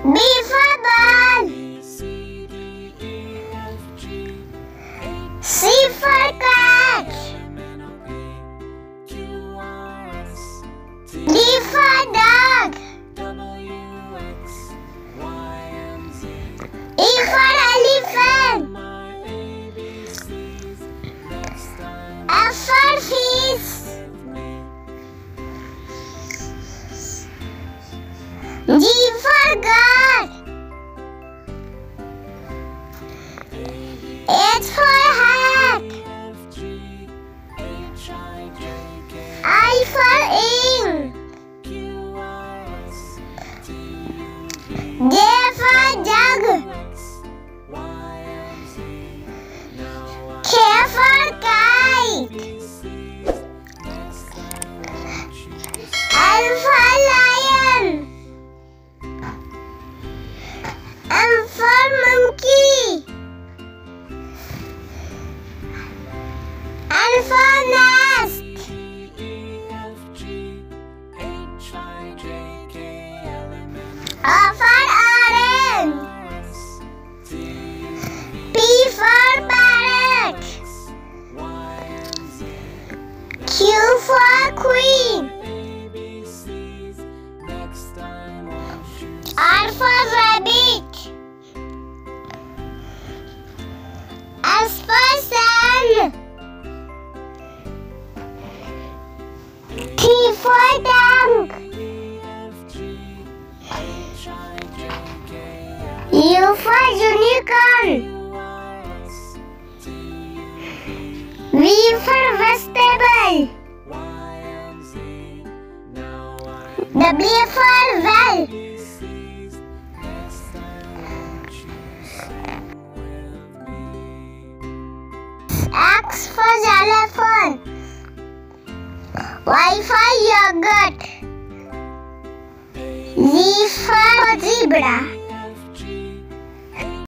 B for ball. C for cat. D for dog. E for elephant. F for fish. G for God. H for hat. I for ink. J for jug. K for kite. L for lion. M for monkey. N for nest. O for orange. P for parrot. Q for queen. R for rabbit. S for sun. T for tank. U for unicorn. V for vegetable. W for well. X for xylophone. Y for yogurt. Z for zebra.